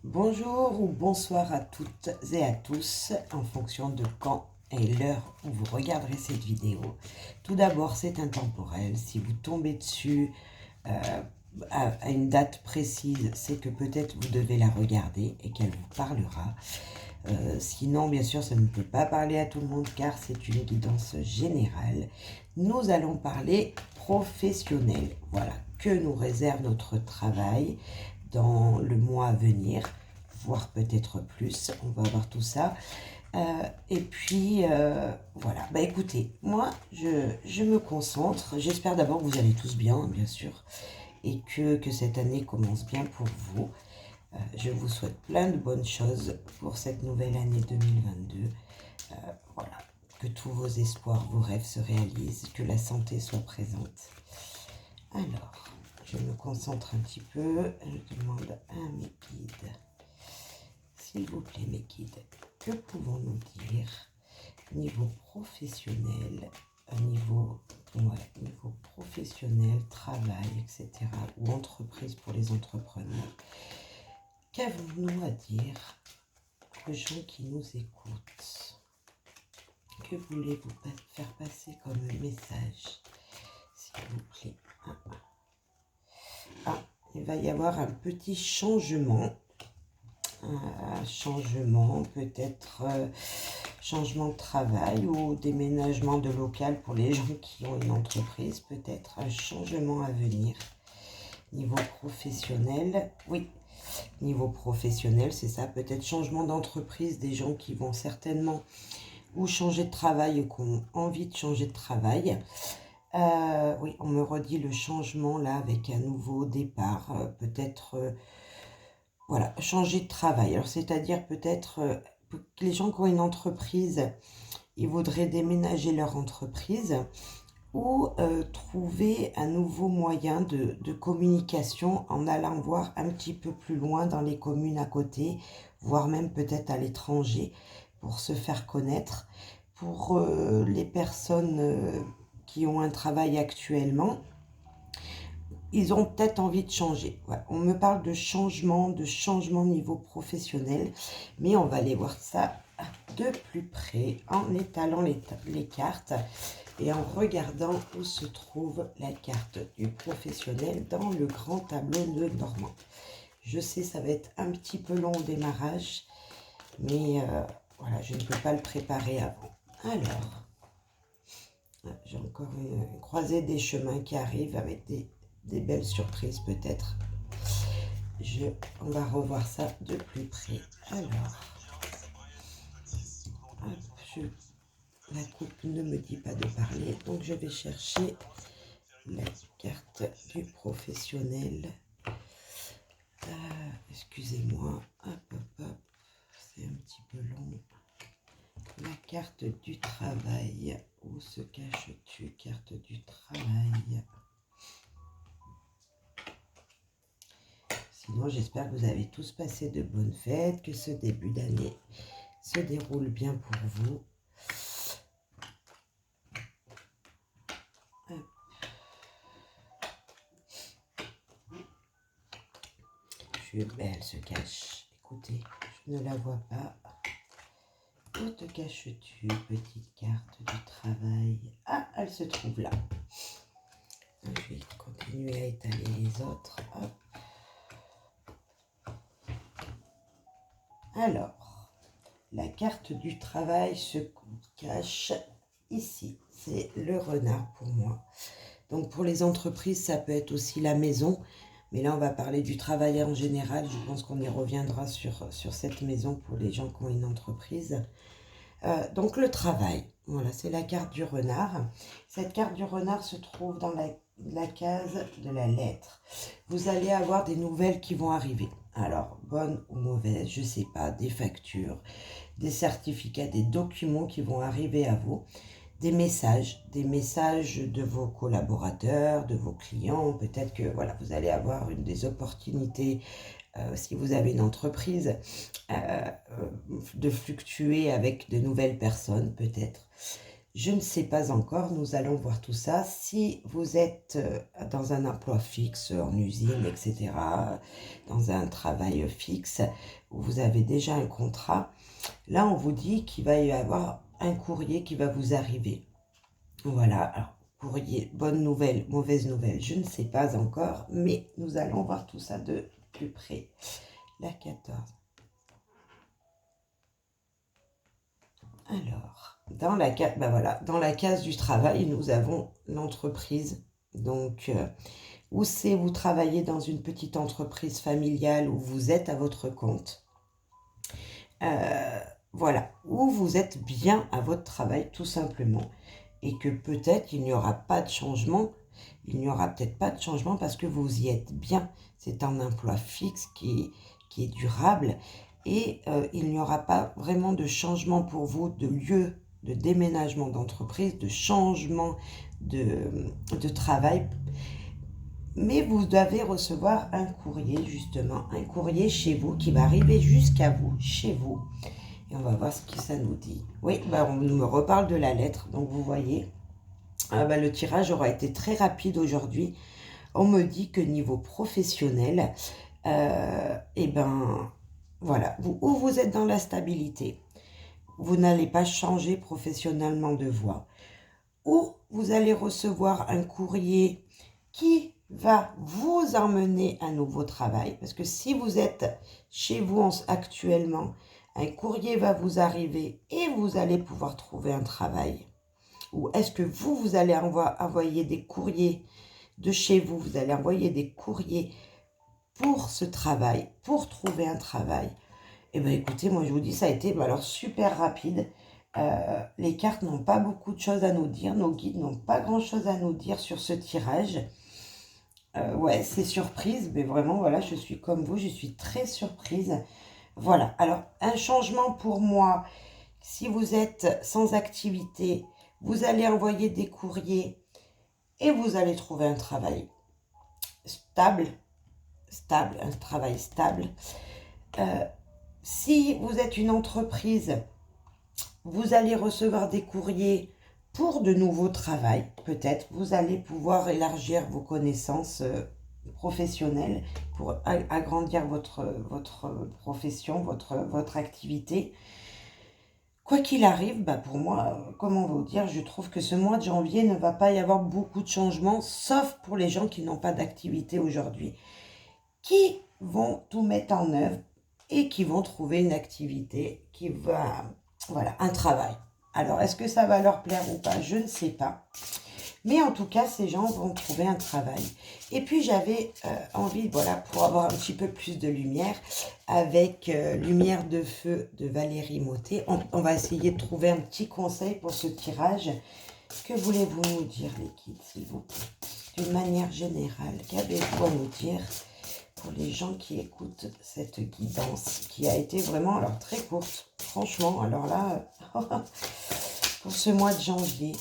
Bonjour ou bonsoir à toutes et à tous en fonction de quand et l'heure où vous regarderez cette vidéo. Tout d'abord, c'est intemporel. Si vous tombez dessus à une date précise, c'est que peut-être vous devez la regarder et qu'elle vous parlera. Sinon, bien sûr, ça ne peut pas parler à tout le monde car c'est une guidance générale. Nous allons parler professionnel. Voilà, que nous réserve notre travail dans le mois à venir, voire peut-être plus. On va voir tout ça. Et puis, voilà. Bah écoutez, moi, je me concentre. J'espère d'abord que vous allez tous bien, bien sûr, et que cette année commence bien pour vous. Je vous souhaite plein de bonnes choses pour cette nouvelle année 2022. Voilà, que tous vos espoirs, vos rêves se réalisent, que la santé soit présente. Alors, je me concentre un petit peu. Je demande à mes guides, s'il vous plaît mes guides, que pouvons-nous dire niveau professionnel, niveau professionnel, travail, etc. ou entreprise pour les entrepreneurs. Qu'avons-nous à dire aux gens qui nous écoutent? Que voulez-vous faire passer comme message, s'il vous plaît? Il va y avoir un petit changement. Un changement, peut-être changement de travail ou déménagement de local pour les gens qui ont une entreprise. Peut-être un changement à venir. Niveau professionnel, oui. Niveau professionnel, c'est ça. Peut-être changement d'entreprise, des gens qui vont certainement ou changer de travail ou qui ont envie de changer de travail. Oui, on me redit le changement là avec un nouveau départ. Peut-être, voilà, changer de travail. Alors, c'est-à-dire peut-être que les gens qui ont une entreprise, ils voudraient déménager leur entreprise ou trouver un nouveau moyen de communication en allant voir un petit peu plus loin dans les communes à côté, voire même peut-être à l'étranger pour se faire connaître. Pour les personnes qui ont un travail actuellement, ils ont peut-être envie de changer. Ouais, on me parle de changement niveau professionnel, mais on va aller voir ça de plus près en étalant les cartes et en regardant où se trouve la carte du professionnel dans le grand tableau de Normand. Je sais, ça va être un petit peu long au démarrage, mais voilà, je ne peux pas le préparer avant. Alors, j'ai encore une croisée des chemins qui arrive avec des belles surprises peut-être. On va revoir ça de plus près. Alors, hop, la coupe ne me dit pas de parler, donc je vais chercher la carte du professionnel. Excusez-moi, hop, c'est un petit peu long. La carte du travail. Où se caches-tu, carte du travail? Sinon, j'espère que vous avez tous passé de bonnes fêtes, que ce début d'année se déroule bien pour vous. Elle se cache. Écoutez, je ne la vois pas. Où te caches-tu, petite carte du travail? Ah, elle se trouve là. Je vais continuer à étaler les autres. Hop. Alors, la carte du travail se cache ici. C'est le renard pour moi. Donc pour les entreprises, ça peut être aussi la maison. Mais là, on va parler du travail en général. Je pense qu'on y reviendra sur cette maison pour les gens qui ont une entreprise. Donc le travail, voilà, c'est la carte du renard. Cette carte du renard se trouve dans la case de la lettre. Vous allez avoir des nouvelles qui vont arriver. Alors, bonnes ou mauvaises, je ne sais pas, des factures, des certificats, des documents qui vont arriver à vous. Des messages de vos collaborateurs, de vos clients. Peut-être que voilà, vous allez avoir des opportunités, si vous avez une entreprise, de fluctuer avec de nouvelles personnes peut-être. Je ne sais pas encore, nous allons voir tout ça. Si vous êtes dans un emploi fixe, en usine, etc., dans un travail fixe, où vous avez déjà un contrat, là on vous dit qu'il va y avoir un courrier qui va vous arriver. Voilà, alors courrier, bonne nouvelle, mauvaise nouvelle, je ne sais pas encore, mais nous allons voir tout ça de plus près. La 14. Alors, dans la case du travail, nous avons l'entreprise. Donc, où c'est vous travaillez dans une petite entreprise familiale où vous êtes à votre compte. Voilà, où vous êtes bien à votre travail tout simplement. Et que peut-être il n'y aura pas de changement. Il n'y aura peut-être pas de changement parce que vous y êtes bien. C'est un emploi fixe qui est durable. Et il n'y aura pas vraiment de changement pour vous de lieu de déménagement d'entreprise, de changement de travail. Mais vous devez recevoir un courrier, justement, un courrier chez vous qui va arriver jusqu'à vous, chez vous. Et on va voir ce que ça nous dit. Oui, on me reparle de la lettre, donc vous voyez, le tirage aura été très rapide aujourd'hui. On me dit que niveau professionnel, voilà, où vous êtes dans la stabilité, vous n'allez pas changer professionnellement de voie, ou vous allez recevoir un courrier qui va vous emmener un nouveau travail, parce que si vous êtes chez vous actuellement, un courrier va vous arriver et vous allez pouvoir trouver un travail. Ou est-ce que vous allez envoyer des courriers de chez vous, vous allez envoyer des courriers pour ce travail, pour trouver un travail. Eh bien écoutez, moi je vous dis, ça a été alors super rapide. Les cartes n'ont pas beaucoup de choses à nous dire, nos guides n'ont pas grand-chose à nous dire sur ce tirage. Ouais, c'est surprise, mais vraiment, voilà, je suis comme vous, je suis très surprise. Voilà, alors un changement pour moi, si vous êtes sans activité, vous allez envoyer des courriers et vous allez trouver un travail stable, un travail stable. Si vous êtes une entreprise, vous allez recevoir des courriers pour de nouveaux travails, peut-être. Vous allez pouvoir élargir vos connaissances professionnelles pour agrandir votre profession, votre activité. Quoi qu'il arrive, pour moi, comment vous dire, je trouve que ce mois de janvier ne va pas y avoir beaucoup de changements, sauf pour les gens qui n'ont pas d'activité aujourd'hui, qui vont tout mettre en œuvre et qui vont trouver une activité qui va, voilà, un travail. Alors, est-ce que ça va leur plaire ou pas? Je ne sais pas. Mais en tout cas, ces gens vont trouver un travail. Et puis, j'avais envie, voilà, pour avoir un petit peu plus de lumière, avec Lumière de Feu de Valérie Mottet, on va essayer de trouver un petit conseil pour ce tirage. Que voulez-vous nous dire, les guides, s'il vous plaît? D'une manière générale, qu'avez-vous à nous dire pour les gens qui écoutent cette guidance, qui a été vraiment, alors, très courte, franchement, alors là, pour ce mois de janvier,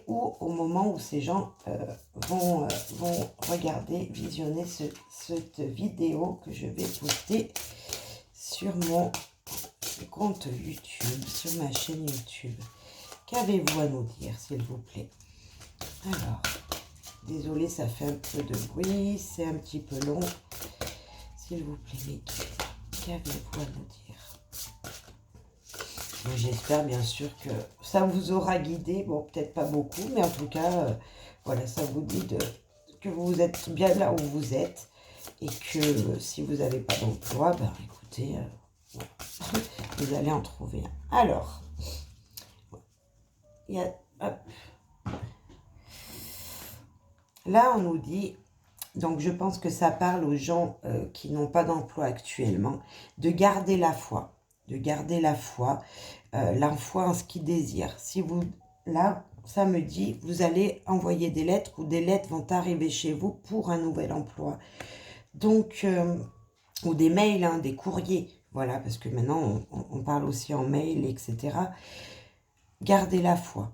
ou au moment où ces gens vont regarder, visionner cette vidéo que je vais poster sur mon compte YouTube, sur ma chaîne YouTube. Qu'avez-vous à nous dire, s'il vous plaît? Alors, désolé, ça fait un peu de bruit, c'est un petit peu long. S'il vous plaît, mes guides, qu'avez-vous à nous dire? J'espère bien sûr que ça vous aura guidé, bon peut-être pas beaucoup, mais en tout cas, voilà, ça vous dit que vous êtes bien là où vous êtes et que si vous n'avez pas d'emploi, écoutez, voilà, vous allez en trouver un. Alors, il y a, hop. Là on nous dit, donc je pense que ça parle aux gens qui n'ont pas d'emploi actuellement, de garder la foi. La foi en ce qu'ils désirent. Si vous, là, ça me dit, vous allez envoyer des lettres ou des lettres vont arriver chez vous pour un nouvel emploi. Donc, ou des mails, des courriers, voilà, parce que maintenant, on parle aussi en mail, etc. Gardez la foi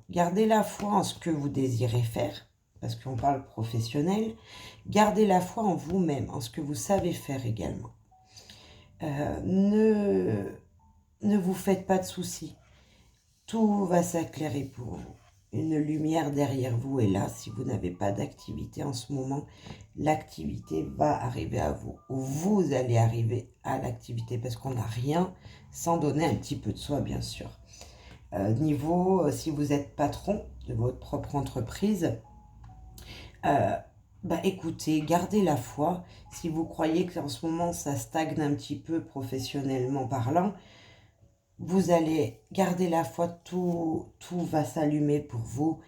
en ce que vous désirez faire, parce qu'on parle professionnel. Gardez la foi en vous-même, en ce que vous savez faire également. Ne vous faites pas de soucis. Tout va s'éclairer pour vous. Une lumière derrière vous est là. Si vous n'avez pas d'activité en ce moment, l'activité va arriver à vous. Ou vous allez arriver à l'activité parce qu'on n'a rien sans donner un petit peu de soi, bien sûr. Si vous êtes patron de votre propre entreprise, écoutez, gardez la foi. Si vous croyez qu'en ce moment ça stagne un petit peu professionnellement parlant, vous allez garder la foi, tout va s'allumer pour vous.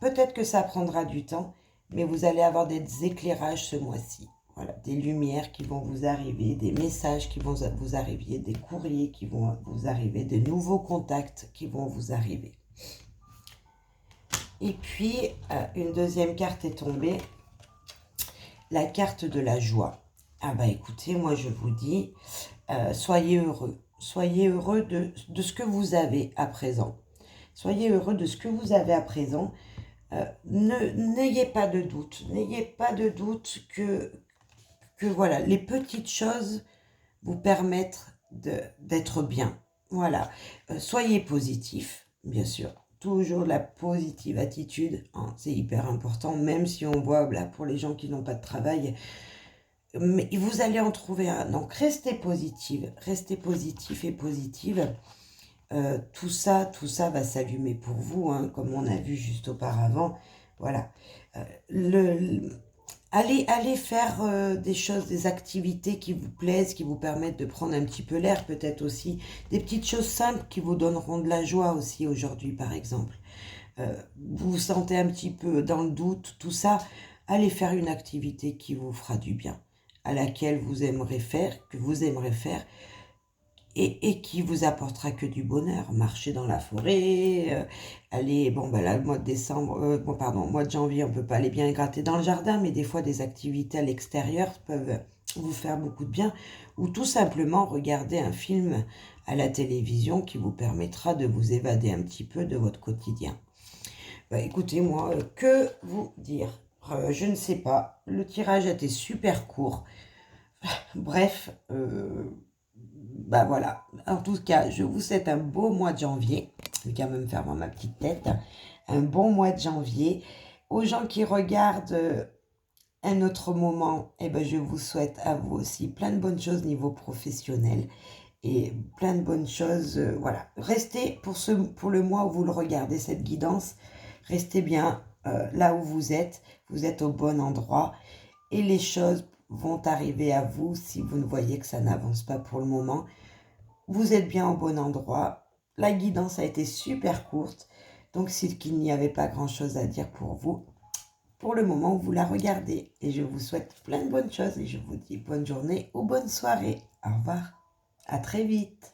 Peut-être que ça prendra du temps, mais vous allez avoir des éclairages ce mois-ci. Voilà, des lumières qui vont vous arriver, des messages qui vont vous arriver, des courriers qui vont vous arriver, de nouveaux contacts qui vont vous arriver. Et puis, une deuxième carte est tombée, la carte de la joie. Ah bah écoutez, moi je vous dis, soyez heureux. Soyez heureux de ce que vous avez à présent. Soyez heureux de ce que vous avez à présent. N'ayez pas de doute. N'ayez pas de doute que voilà, les petites choses vous permettent d'être bien. Voilà. Soyez positif, bien sûr. Toujours la positive attitude, hein, c'est hyper important, même si on voit là, pour les gens qui n'ont pas de travail, mais vous allez en trouver un. Donc restez positif et positive. Tout ça va s'allumer pour vous, hein, comme on a vu juste auparavant. Voilà. Allez faire des choses, des activités qui vous plaisent, qui vous permettent de prendre un petit peu l'air, peut-être aussi des petites choses simples qui vous donneront de la joie aussi aujourd'hui, par exemple. Vous vous sentez un petit peu dans le doute, tout ça, allez faire une activité qui vous fera du bien, à laquelle que vous aimerez faire, et qui vous apportera que du bonheur. Marcher dans la forêt, aller, là, le mois de décembre, mois de janvier, on peut pas aller bien gratter dans le jardin, mais des fois, des activités à l'extérieur peuvent vous faire beaucoup de bien, ou tout simplement regarder un film à la télévision qui vous permettra de vous évader un petit peu de votre quotidien. Écoutez, moi, que vous dire? Je ne sais pas. Le tirage était super court. Bref, voilà. En tout cas, je vous souhaite un beau mois de janvier. Je vais quand même faire voir ma petite tête. Un bon mois de janvier. Aux gens qui regardent un autre moment, je vous souhaite à vous aussi plein de bonnes choses niveau professionnel. Et plein de bonnes choses. Voilà. Restez pour le mois où vous le regardez, cette guidance. Restez bien là où vous êtes au bon endroit et les choses vont arriver à vous si vous ne voyez que ça n'avance pas pour le moment. Vous êtes bien au bon endroit. La guidance a été super courte, donc c'est qu'il n'y avait pas grand-chose à dire pour vous pour le moment où vous la regardez. Et je vous souhaite plein de bonnes choses et je vous dis bonne journée ou bonne soirée. Au revoir. À très vite.